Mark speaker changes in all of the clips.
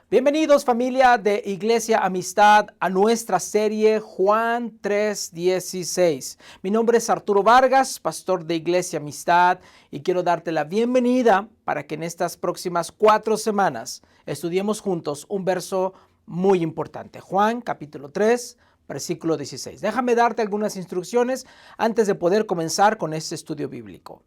Speaker 1: Bienvenidos familia de Iglesia Amistad a nuestra serie Juan 3:16. Mi nombre es Arturo Vargas, pastor de Iglesia Amistad, y quiero darte la bienvenida para que en estas próximas 4 semanas estudiemos juntos un verso muy importante. Juan capítulo 3, versículo 16. Déjame darte algunas instrucciones antes de poder comenzar con este estudio bíblico.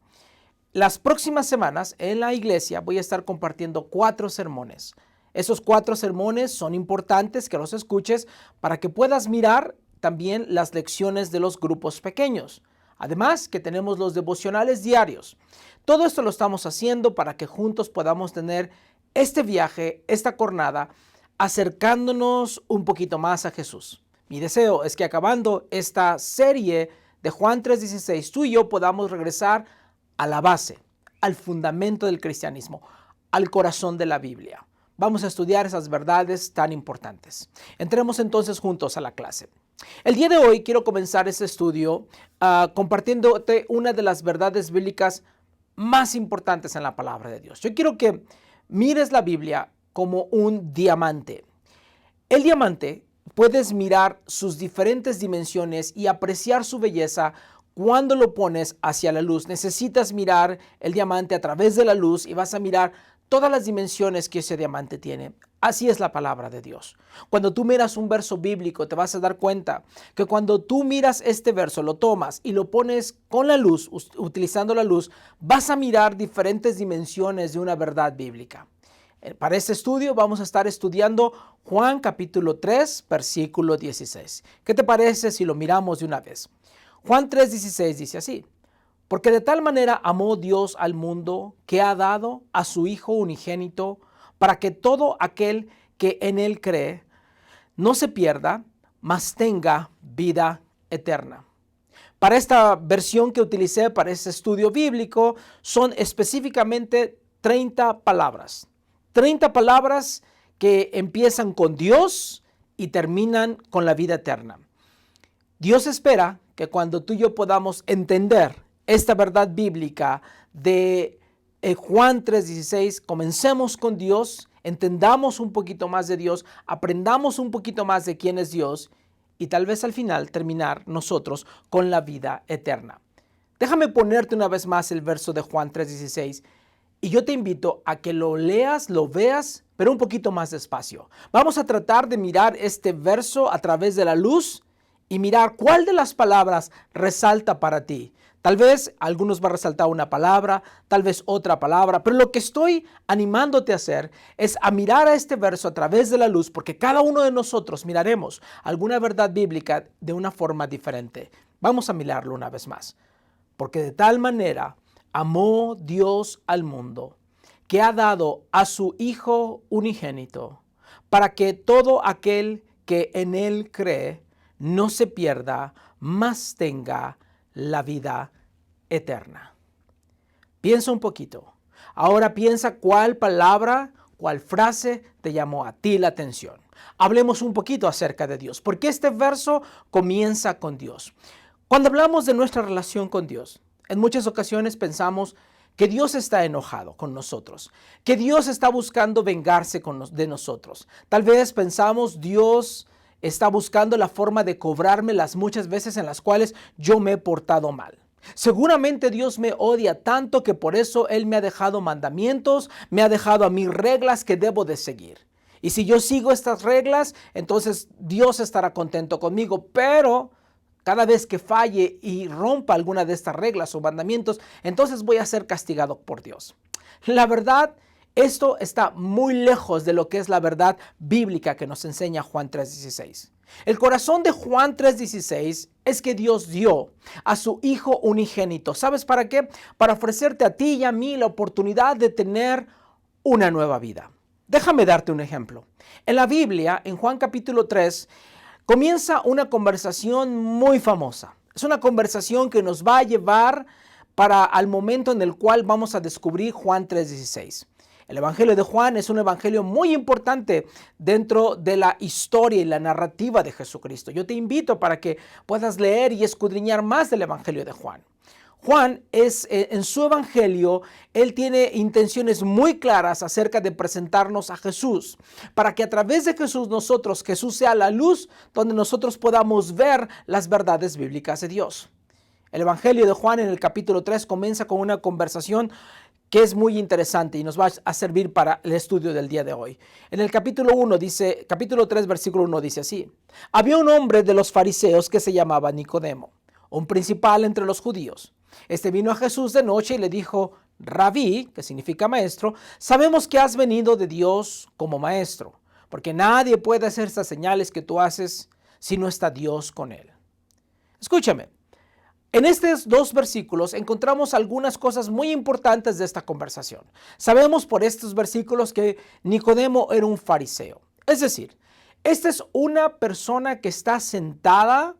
Speaker 1: Las próximas semanas en la iglesia voy a estar compartiendo 4 sermones. Esos 4 sermones son importantes que los escuches para que puedas mirar también las lecciones de los grupos pequeños. Además que tenemos los devocionales diarios. Todo esto lo estamos haciendo para que juntos podamos tener este viaje, esta jornada, acercándonos un poquito más a Jesús. Mi deseo es que acabando esta serie de Juan 3:16, tú y yo podamos regresar a la base, al fundamento del cristianismo, al corazón de la Biblia. Vamos a estudiar esas verdades tan importantes. Entremos entonces juntos a la clase. El día de hoy quiero comenzar este estudio compartiéndote una de las verdades bíblicas más importantes en la palabra de Dios. Yo quiero que mires la Biblia como un diamante. El diamante puedes mirar sus diferentes dimensiones y apreciar su belleza cuando lo pones hacia la luz. Necesitas mirar el diamante a través de la luz y vas a mirar todas las dimensiones que ese diamante tiene. Así es la palabra de Dios. Cuando tú miras un verso bíblico, te vas a dar cuenta que cuando tú miras este verso, lo tomas y lo pones con la luz, utilizando la luz, vas a mirar diferentes dimensiones de una verdad bíblica. Para este estudio vamos a estar estudiando Juan capítulo 3, versículo 16. ¿Qué te parece si lo miramos de una vez? Juan 3:16 dice así: porque de tal manera amó Dios al mundo que ha dado a su Hijo unigénito para que todo aquel que en él cree no se pierda, mas tenga vida eterna. Para esta versión que utilicé para este estudio bíblico son específicamente 30 palabras. 30 palabras que empiezan con Dios y terminan con la vida eterna. Dios espera que cuando tú y yo podamos entender esta verdad bíblica de Juan 3:16, comencemos con Dios, entendamos un poquito más de Dios, aprendamos un poquito más de quién es Dios y tal vez al final terminar nosotros con la vida eterna. Déjame ponerte una vez más el verso de Juan 3:16 y yo te invito a que lo leas, lo veas, pero un poquito más despacio. Vamos a tratar de mirar este verso a través de la luz y mirar cuál de las palabras resalta para ti. Tal vez a algunos va a resaltar una palabra, tal vez otra palabra, pero lo que estoy animándote a hacer es a mirar a este verso a través de la luz, porque cada uno de nosotros miraremos alguna verdad bíblica de una forma diferente. Vamos a mirarlo una vez más. Porque de tal manera amó Dios al mundo, que ha dado a su Hijo unigénito, para que todo aquel que en él cree no se pierda, mas tenga la vida eterna. Piensa un poquito. Ahora piensa cuál palabra, cuál frase te llamó a ti la atención. Hablemos un poquito acerca de Dios, porque este verso comienza con Dios. Cuando hablamos de nuestra relación con Dios, en muchas ocasiones pensamos que Dios está enojado con nosotros, que Dios está buscando vengarse de nosotros. Tal vez pensamos Dios está buscando la forma de cobrarme las muchas veces en las cuales yo me he portado mal. Seguramente Dios me odia tanto que por eso Él me ha dejado mandamientos, me ha dejado a mí reglas que debo de seguir. Y si yo sigo estas reglas, entonces Dios estará contento conmigo. Pero cada vez que falle y rompa alguna de estas reglas o mandamientos, entonces voy a ser castigado por Dios. La verdad, esto está muy lejos de lo que es la verdad bíblica que nos enseña Juan 3:16. El corazón de Juan 3:16 es que Dios dio a su Hijo unigénito. ¿Sabes para qué? Para ofrecerte a ti y a mí la oportunidad de tener una nueva vida. Déjame darte un ejemplo. En la Biblia, en Juan capítulo 3, comienza una conversación muy famosa. Es una conversación que nos va a llevar para al momento en el cual vamos a descubrir Juan 3:16. El Evangelio de Juan es un evangelio muy importante dentro de la historia y la narrativa de Jesucristo. Yo te invito para que puedas leer y escudriñar más del Evangelio de Juan. Juan en su evangelio, él tiene intenciones muy claras acerca de presentarnos a Jesús, para que a través de Jesús sea la luz donde nosotros podamos ver las verdades bíblicas de Dios. El evangelio de Juan en el capítulo 3 comienza con una conversación que es muy interesante y nos va a servir para el estudio del día de hoy. En el capítulo 3, versículo 1 dice así: había un hombre de los fariseos que se llamaba Nicodemo, un principal entre los judíos. Este vino a Jesús de noche y le dijo: Rabí, que significa maestro, sabemos que has venido de Dios como maestro, porque nadie puede hacer estas señales que tú haces si no está Dios con él. Escúchame, en estos dos versículos encontramos algunas cosas muy importantes de esta conversación. Sabemos por estos versículos que Nicodemo era un fariseo. Es decir, esta es una persona que está sentada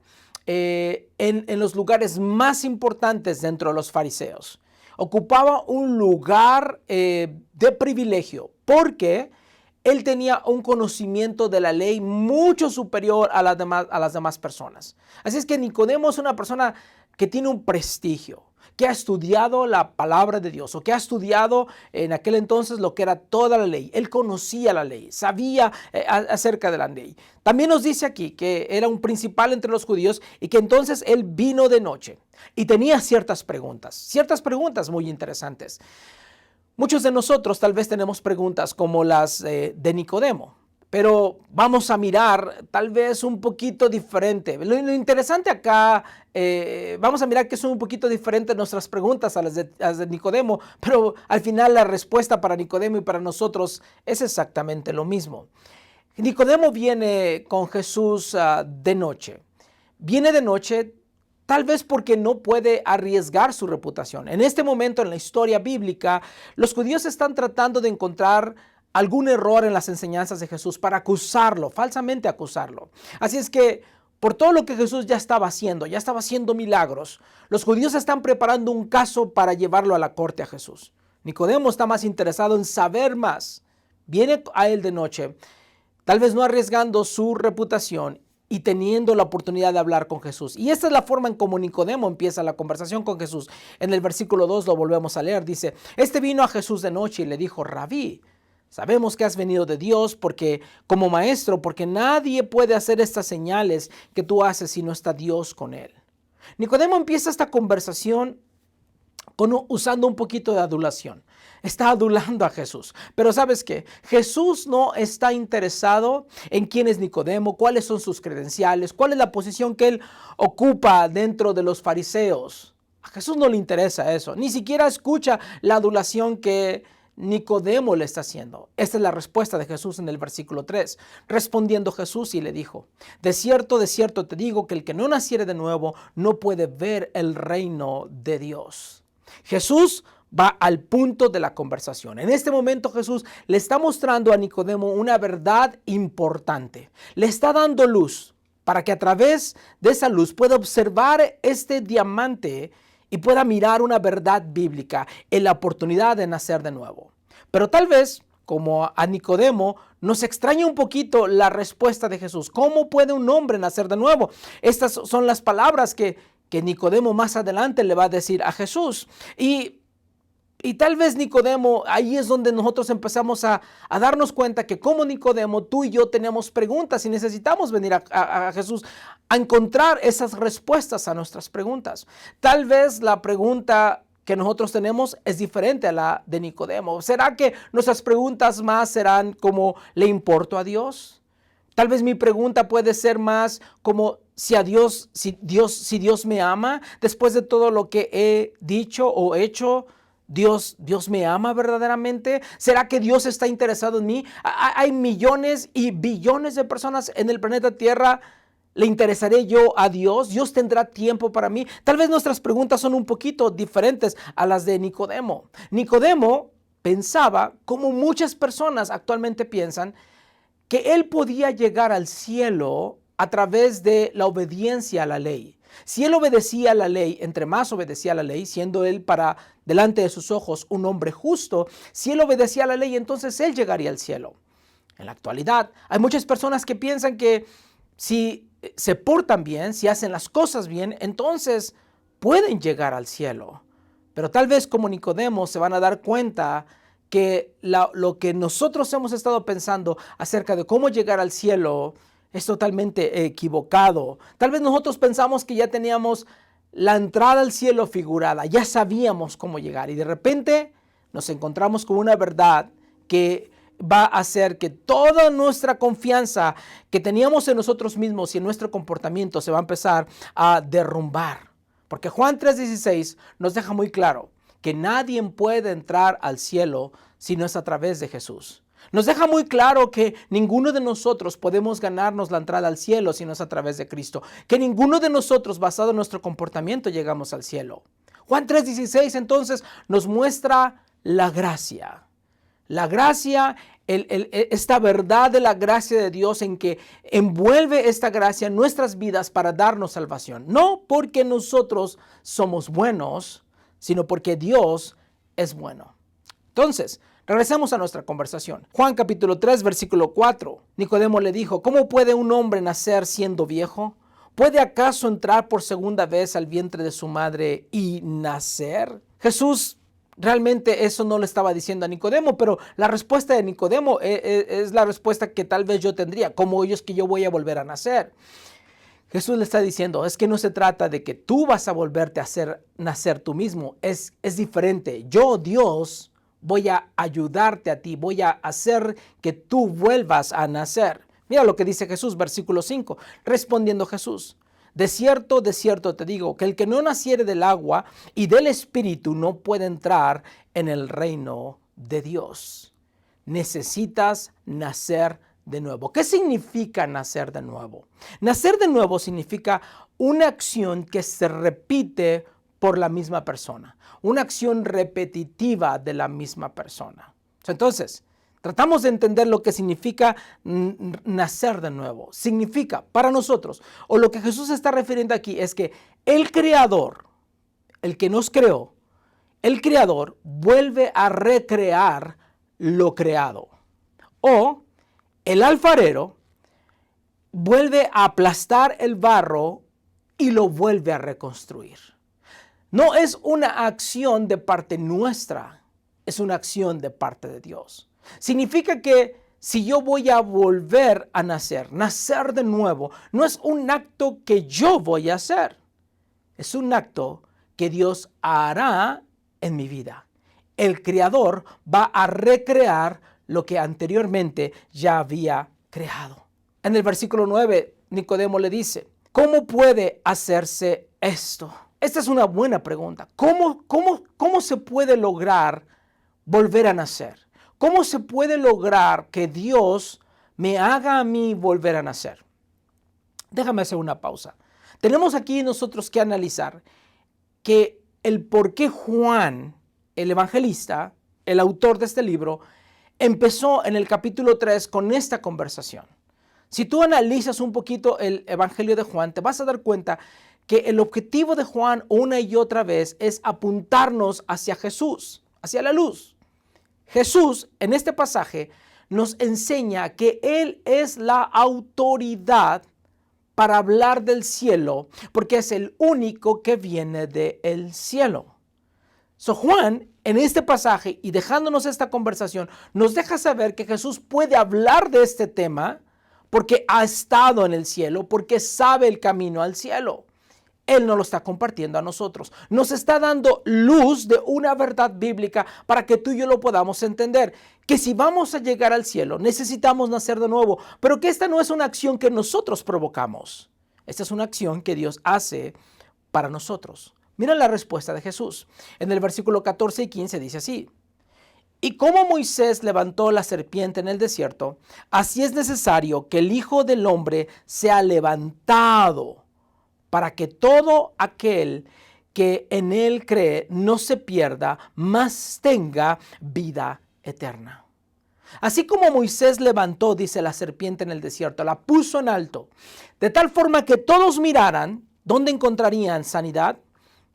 Speaker 1: en los lugares más importantes dentro de los fariseos. Ocupaba un lugar de privilegio porque él tenía un conocimiento de la ley mucho superior a las demás personas. Así es que Nicodemo es una persona que tiene un prestigio, que ha estudiado la palabra de Dios o que ha estudiado en aquel entonces lo que era toda la ley. Él conocía la ley, sabía acerca de la ley. También nos dice aquí que era un principal entre los judíos y que entonces él vino de noche y tenía ciertas preguntas muy interesantes. Muchos de nosotros tal vez tenemos preguntas como las de Nicodemo, pero vamos a mirar tal vez un poquito diferente. Lo interesante acá, vamos a mirar que son un poquito diferentes nuestras preguntas a las de Nicodemo, pero al final la respuesta para Nicodemo y para nosotros es exactamente lo mismo. Nicodemo viene con Jesús de noche. Viene de noche tal vez porque no puede arriesgar su reputación. En este momento en la historia bíblica, los judíos están tratando de encontrar algún error en las enseñanzas de Jesús para acusarlo, falsamente acusarlo. Así es que por todo lo que Jesús ya estaba haciendo milagros, los judíos están preparando un caso para llevarlo a la corte a Jesús. Nicodemo está más interesado en saber más. Viene a él de noche, tal vez no arriesgando su reputación y teniendo la oportunidad de hablar con Jesús. Y esta es la forma en cómo Nicodemo empieza la conversación con Jesús. En el versículo 2 lo volvemos a leer. Dice: este vino a Jesús de noche y le dijo: Rabí, sabemos que has venido de Dios como maestro, porque nadie puede hacer estas señales que tú haces si no está Dios con él. Nicodemo empieza esta conversación usando un poquito de adulación. Está adulando a Jesús. Pero ¿sabes qué? Jesús no está interesado en quién es Nicodemo, cuáles son sus credenciales, cuál es la posición que él ocupa dentro de los fariseos. A Jesús no le interesa eso. Ni siquiera escucha la adulación que Nicodemo le está haciendo. Esta es la respuesta de Jesús en el versículo 3. Respondiendo Jesús y le dijo: de cierto te digo que el que no naciere de nuevo no puede ver el reino de Dios. Jesús va al punto de la conversación. En este momento Jesús le está mostrando a Nicodemo una verdad importante. Le está dando luz para que a través de esa luz pueda observar este diamante y pueda mirar una verdad bíblica en la oportunidad de nacer de nuevo. Pero tal vez, como a Nicodemo, nos extraña un poquito la respuesta de Jesús. ¿Cómo puede un hombre nacer de nuevo? Estas son las palabras que Nicodemo más adelante le va a decir a Jesús. Y tal vez Nicodemo, ahí es donde nosotros empezamos a darnos cuenta que como Nicodemo, tú y yo tenemos preguntas y necesitamos venir a Jesús a encontrar esas respuestas a nuestras preguntas. Tal vez la pregunta que nosotros tenemos es diferente a la de Nicodemo. ¿Será que nuestras preguntas más serán como: ¿le importo a Dios? Tal vez mi pregunta puede ser más como: si Dios me ama, después de todo lo que he dicho o hecho, Dios me ama verdaderamente. ¿Será que Dios está interesado en mí? Hay millones y billones de personas en el planeta Tierra. ¿Le interesaré yo a Dios? ¿Dios tendrá tiempo para mí? Tal vez nuestras preguntas son un poquito diferentes a las de Nicodemo. Nicodemo pensaba, como muchas personas actualmente piensan, que él podía llegar al cielo a través de la obediencia a la ley. Si él obedecía a la ley, entre más obedecía a la ley, siendo él para delante de sus ojos un hombre justo, si él obedecía a la ley, entonces él llegaría al cielo. En la actualidad, hay muchas personas que piensan que si se portan bien, si hacen las cosas bien, entonces pueden llegar al cielo. Pero tal vez como Nicodemo se van a dar cuenta que lo que nosotros hemos estado pensando acerca de cómo llegar al cielo es totalmente equivocado. Tal vez nosotros pensamos que ya teníamos la entrada al cielo figurada, ya sabíamos cómo llegar y de repente nos encontramos con una verdad que va a hacer que toda nuestra confianza que teníamos en nosotros mismos y en nuestro comportamiento se va a empezar a derrumbar. Porque Juan 3:16 nos deja muy claro que nadie puede entrar al cielo si no es a través de Jesús. Nos deja muy claro que ninguno de nosotros podemos ganarnos la entrada al cielo si no es a través de Cristo. Que ninguno de nosotros, basado en nuestro comportamiento, llegamos al cielo. Juan 3:16 entonces nos muestra la gracia. La gracia, esta verdad de la gracia de Dios en que envuelve esta gracia en nuestras vidas para darnos salvación. No porque nosotros somos buenos, sino porque Dios es bueno. Entonces, regresemos a nuestra conversación. Juan capítulo 3, versículo 4. Nicodemo le dijo, ¿cómo puede un hombre nacer siendo viejo? ¿Puede acaso entrar por segunda vez al vientre de su madre y nacer? Jesús realmente eso no le estaba diciendo a Nicodemo, pero la respuesta de Nicodemo es la respuesta que tal vez yo tendría. ¿Cómo ellos que yo voy a volver a nacer? Jesús le está diciendo, es que no se trata de que tú vas a volverte a nacer tú mismo. Es diferente. Yo, Dios, voy a ayudarte a ti. Voy a hacer que tú vuelvas a nacer. Mira lo que dice Jesús, versículo 5. Respondiendo Jesús. De cierto te digo, que el que no naciere del agua y del Espíritu no puede entrar en el reino de Dios. Necesitas nacer de nuevo. ¿Qué significa nacer de nuevo? Nacer de nuevo significa una acción que se repite por la misma persona. Una acción repetitiva de la misma persona. Entonces, tratamos de entender lo que significa nacer de nuevo. Significa para nosotros, o lo que Jesús está refiriendo aquí es que el Creador, el que nos creó, el Creador vuelve a recrear lo creado. O el alfarero vuelve a aplastar el barro y lo vuelve a reconstruir. No es una acción de parte nuestra, es una acción de parte de Dios. Significa que si yo voy a volver a nacer de nuevo, no es un acto que yo voy a hacer. Es un acto que Dios hará en mi vida. El Creador va a recrear lo que anteriormente ya había creado. En el versículo 9, Nicodemo le dice, ¿cómo puede hacerse esto? Esta es una buena pregunta. ¿Cómo se puede lograr volver a nacer? ¿Cómo se puede lograr que Dios me haga a mí volver a nacer? Déjame hacer una pausa. Tenemos aquí nosotros que analizar que el por qué Juan, el evangelista, el autor de este libro, empezó en el capítulo 3 con esta conversación. Si tú analizas un poquito el evangelio de Juan, te vas a dar cuenta que el objetivo de Juan una y otra vez es apuntarnos hacia Jesús, hacia la luz. Jesús, en este pasaje, nos enseña que Él es la autoridad para hablar del cielo, porque es el único que viene del cielo. Juan, en este pasaje y dejándonos esta conversación, nos deja saber que Jesús puede hablar de este tema porque ha estado en el cielo, porque sabe el camino al cielo. Él nos lo está compartiendo a nosotros. Nos está dando luz de una verdad bíblica para que tú y yo lo podamos entender. Que si vamos a llegar al cielo, necesitamos nacer de nuevo. Pero que esta no es una acción que nosotros provocamos. Esta es una acción que Dios hace para nosotros. Mira la respuesta de Jesús. En el versículo 14 y 15 dice así. Y como Moisés levantó la serpiente en el desierto, así es necesario que el Hijo del Hombre sea levantado, para que todo aquel que en él cree no se pierda, mas tenga vida eterna. Así como Moisés levantó, dice, la serpiente en el desierto, la puso en alto, de tal forma que todos miraran dónde encontrarían sanidad,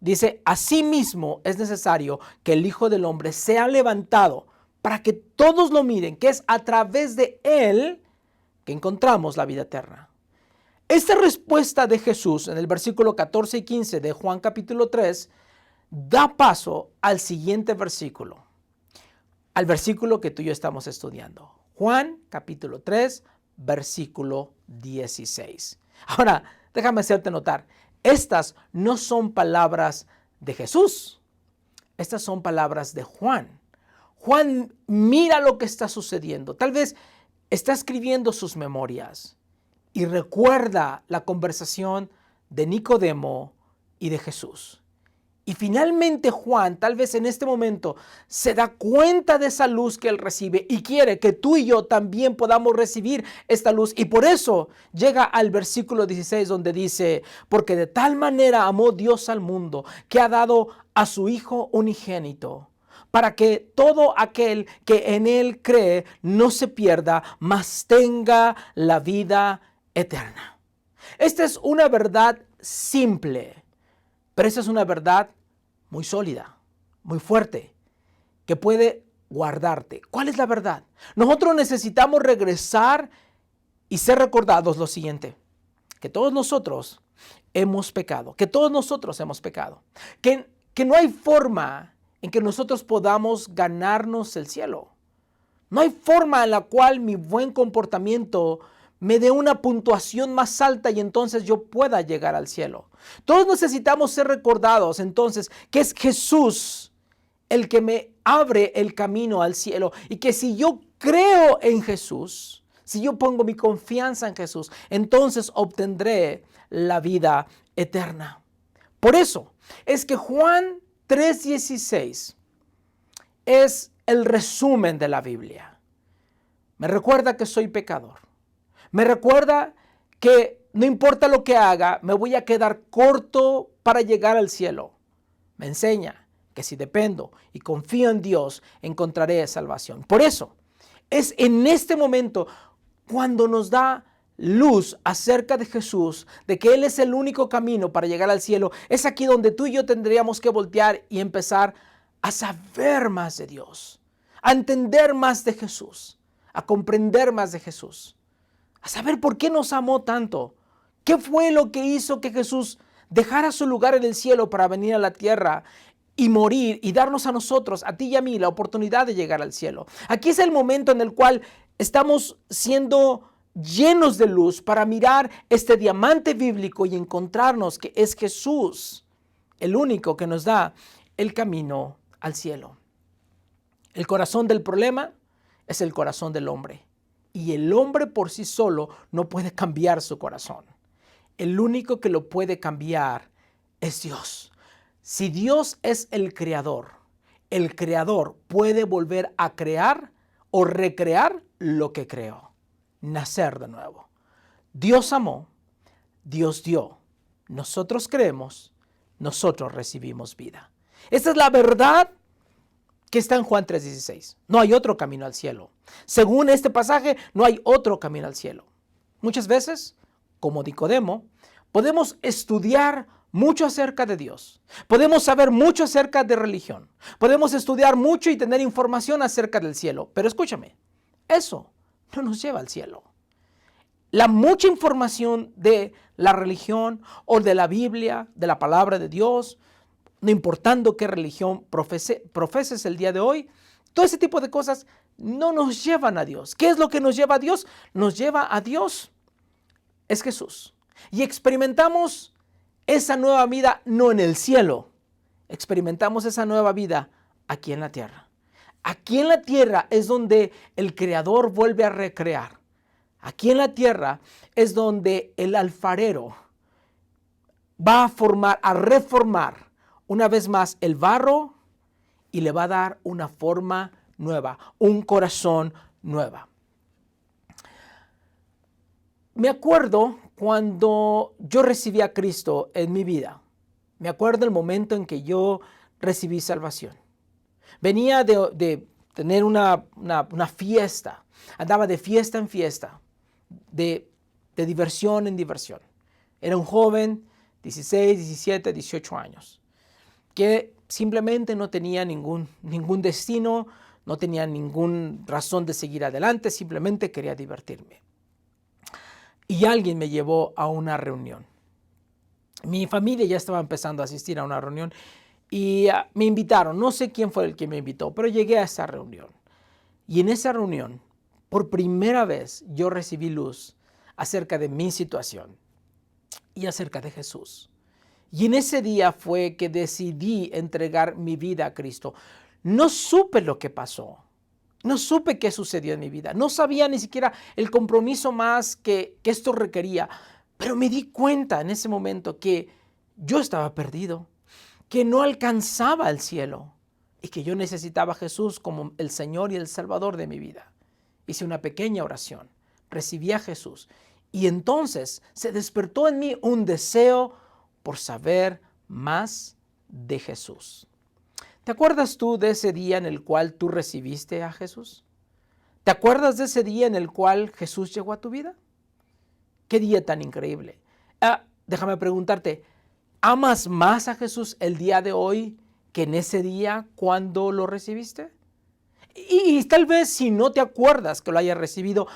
Speaker 1: dice, asimismo es necesario que el Hijo del Hombre sea levantado, para que todos lo miren, que es a través de él que encontramos la vida eterna. Esta respuesta de Jesús en el versículo 14 y 15 de Juan capítulo 3 da paso al siguiente versículo, al versículo que tú y yo estamos estudiando. Juan capítulo 3, versículo 16. Ahora, déjame hacerte notar, estas no son palabras de Jesús, estas son palabras de Juan. Juan mira lo que está sucediendo, tal vez está escribiendo sus memorias y recuerda la conversación de Nicodemo y de Jesús. Y finalmente Juan, tal vez en este momento, se da cuenta de esa luz que él recibe y quiere que tú y yo también podamos recibir esta luz. Y por eso llega al versículo 16 donde dice, porque de tal manera amó Dios al mundo que ha dado a su Hijo unigénito, para que todo aquel que en él cree no se pierda, mas tenga la vida eterna. Esta es una verdad simple. Pero esa es una verdad muy sólida, muy fuerte, que puede guardarte. ¿Cuál es la verdad? Nosotros necesitamos regresar y ser recordados lo siguiente, que todos nosotros hemos pecado, que no hay forma en que nosotros podamos ganarnos el cielo. No hay forma en la cual mi buen comportamiento me dé una puntuación más alta y entonces yo pueda llegar al cielo. Todos necesitamos ser recordados entonces que es Jesús el que me abre el camino al cielo y que si yo creo en Jesús, si yo pongo mi confianza en Jesús, entonces obtendré la vida eterna. Por eso es que Juan 3:16 es el resumen de la Biblia. Me recuerda que soy pecador. Me recuerda que no importa lo que haga, me voy a quedar corto para llegar al cielo. Me enseña que si dependo y confío en Dios, encontraré salvación. Por eso, es en este momento cuando nos da luz acerca de Jesús, de que Él es el único camino para llegar al cielo. Es aquí donde tú y yo tendríamos que voltear y empezar a saber más de Dios, a entender más de Jesús, a comprender más de Jesús, a saber por qué nos amó tanto. ¿Qué fue lo que hizo que Jesús dejara su lugar en el cielo para venir a la tierra y morir y darnos a nosotros, a ti y a mí, la oportunidad de llegar al cielo? Aquí es el momento en el cual estamos siendo llenos de luz para mirar este diamante bíblico y encontrarnos que es Jesús el único que nos da el camino al cielo. El corazón del problema es el corazón del hombre. Y el hombre por sí solo no puede cambiar su corazón. El único que lo puede cambiar es Dios. Si Dios es el creador puede volver a crear o recrear lo que creó. Nacer de nuevo. Dios amó, Dios dio. Nosotros creemos, nosotros recibimos vida. Esta es la verdad que está en Juan 3:16. No hay otro camino al cielo. Según este pasaje, no hay otro camino al cielo. Muchas veces, como Nicodemo, podemos estudiar mucho acerca de Dios. Podemos saber mucho acerca de religión. Podemos estudiar mucho y tener información acerca del cielo. Pero escúchame, eso no nos lleva al cielo. La mucha información de la religión o de la Biblia, de la palabra de Dios, no importando qué religión profeses el día de hoy, todo ese tipo de cosas no nos llevan a Dios. ¿Qué es lo que nos lleva a Dios? Nos lleva a Dios. Es Jesús. Y experimentamos esa nueva vida no en el cielo. Experimentamos esa nueva vida aquí en la tierra. Aquí en la tierra es donde el Creador vuelve a recrear. Aquí en la tierra es donde el alfarero va a reformar una vez más el barro y le va a dar una forma nueva, un corazón nueva. Me acuerdo cuando yo recibí a Cristo en mi vida. Me acuerdo el momento en que yo recibí salvación. Venía de tener una fiesta. Andaba de fiesta en fiesta, de diversión en diversión. Era un joven, 16, 17, 18 años, que simplemente no tenía ningún destino, no tenía ninguna razón de seguir adelante, simplemente quería divertirme. y alguien me llevó a una reunión. Mi familia ya estaba empezando a asistir a una reunión y me invitaron. No sé quién fue el que me invitó, pero llegué a esa reunión. Y en esa reunión, por primera vez, yo recibí luz acerca de mi situación y acerca de Jesús. Y en ese día fue que decidí entregar mi vida a Cristo. No supe lo que pasó. No supe qué sucedió en mi vida. No sabía ni siquiera el compromiso más que esto requería. Pero me di cuenta en ese momento que yo estaba perdido, que no alcanzaba el cielo y que yo necesitaba a Jesús como el Señor y el Salvador de mi vida. Hice una pequeña oración, recibí a Jesús y entonces se despertó en mí un deseo por saber más de Jesús. ¿Te acuerdas tú de ese día en el cual tú recibiste a Jesús? ¿Te acuerdas de ese día en el cual Jesús llegó a tu vida? ¡Qué día tan increíble! Déjame preguntarte, ¿amas más a Jesús el día de hoy que en ese día cuando lo recibiste? Y tal vez si no te acuerdas que lo hayas recibido,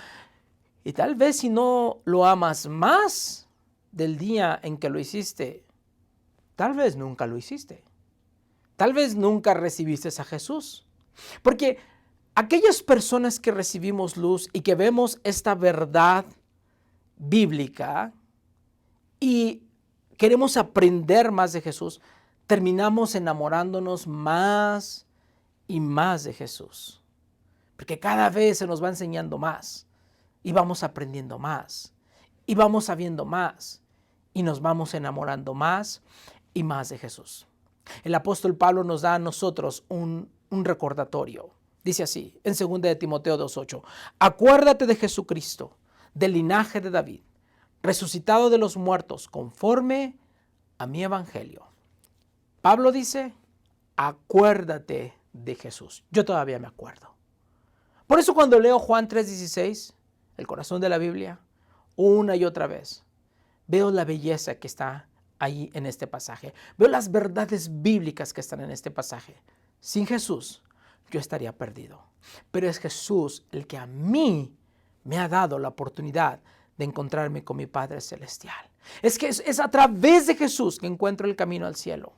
Speaker 1: y tal vez si no lo amas más del día en que lo hiciste, tal vez nunca lo hiciste. Tal vez nunca recibiste a Jesús. Porque aquellas personas que recibimos luz y que vemos esta verdad bíblica y queremos aprender más de Jesús, terminamos enamorándonos más y más de Jesús. Porque cada vez se nos va enseñando más y vamos aprendiendo más y vamos sabiendo más y nos vamos enamorando más y más de Jesús. El apóstol Pablo nos da a nosotros un recordatorio. Dice así, en 2 de Timoteo 2:8, acuérdate de Jesucristo, del linaje de David, resucitado de los muertos, conforme a mi evangelio. Pablo dice, acuérdate de Jesús. Yo todavía me acuerdo. Por eso cuando leo Juan 3:16, el corazón de la Biblia, una y otra vez, veo la belleza que está ahí en este pasaje. Veo las verdades bíblicas que están en este pasaje. Sin Jesús, yo estaría perdido. Pero es Jesús el que a mí me ha dado la oportunidad de encontrarme con mi Padre Celestial. Es que es a través de Jesús que encuentro el camino al cielo.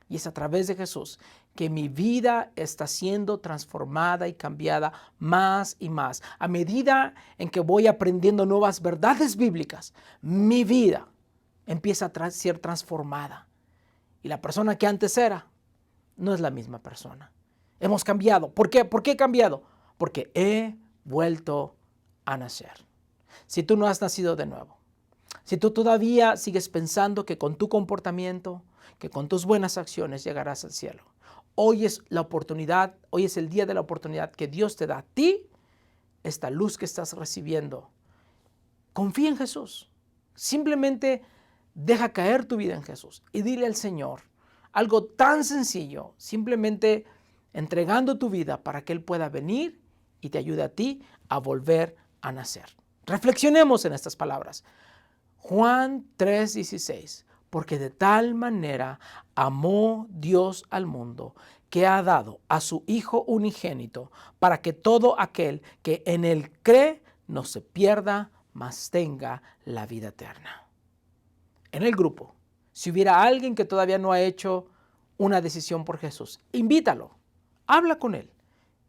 Speaker 1: Y es a través de Jesús que mi vida está siendo transformada y cambiada más y más. A medida en que voy aprendiendo nuevas verdades bíblicas, mi vida empieza a ser transformada. Y la persona que antes era, no es la misma persona. Hemos cambiado. ¿Por qué? ¿Por qué he cambiado? Porque he vuelto a nacer. Si tú no has nacido de nuevo, si tú todavía sigues pensando que con tu comportamiento, que con tus buenas acciones llegarás al cielo, hoy es la oportunidad, hoy es el día de la oportunidad que Dios te da a ti, esta luz que estás recibiendo. Confía en Jesús. Simplemente deja caer tu vida en Jesús y dile al Señor algo tan sencillo, simplemente entregando tu vida para que Él pueda venir y te ayude a ti a volver a nacer. Reflexionemos en estas palabras. Juan 3:16, porque de tal manera amó Dios al mundo que ha dado a su Hijo unigénito para que todo aquel que en Él cree no se pierda, mas tenga la vida eterna. En el grupo, si hubiera alguien que todavía no ha hecho una decisión por Jesús, invítalo, habla con él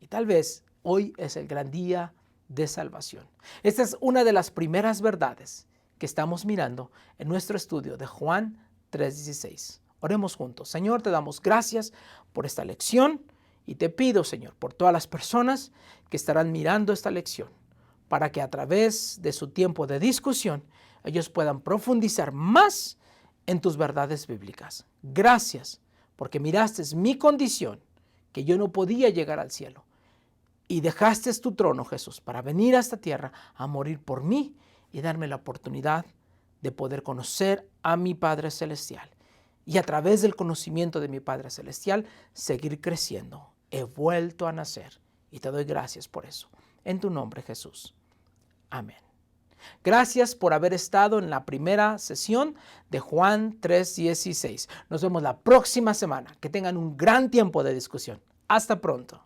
Speaker 1: y tal vez hoy es el gran día de salvación. Esta es una de las primeras verdades que estamos mirando en nuestro estudio de Juan 3:16. Oremos juntos. Señor, te damos gracias por esta lección y te pido, Señor, por todas las personas que estarán mirando esta lección, para que a través de su tiempo de discusión ellos puedan profundizar más en tus verdades bíblicas. Gracias porque miraste mi condición, que yo no podía llegar al cielo, y dejaste tu trono, Jesús, para venir a esta tierra a morir por mí y darme la oportunidad de poder conocer a mi Padre Celestial. Y a través del conocimiento de mi Padre Celestial, seguir creciendo. He vuelto a nacer y te doy gracias por eso. En tu nombre, Jesús. Amén. Gracias por haber estado en la primera sesión de Juan 3:16. Nos vemos la próxima semana. Que tengan un gran tiempo de discusión. Hasta pronto.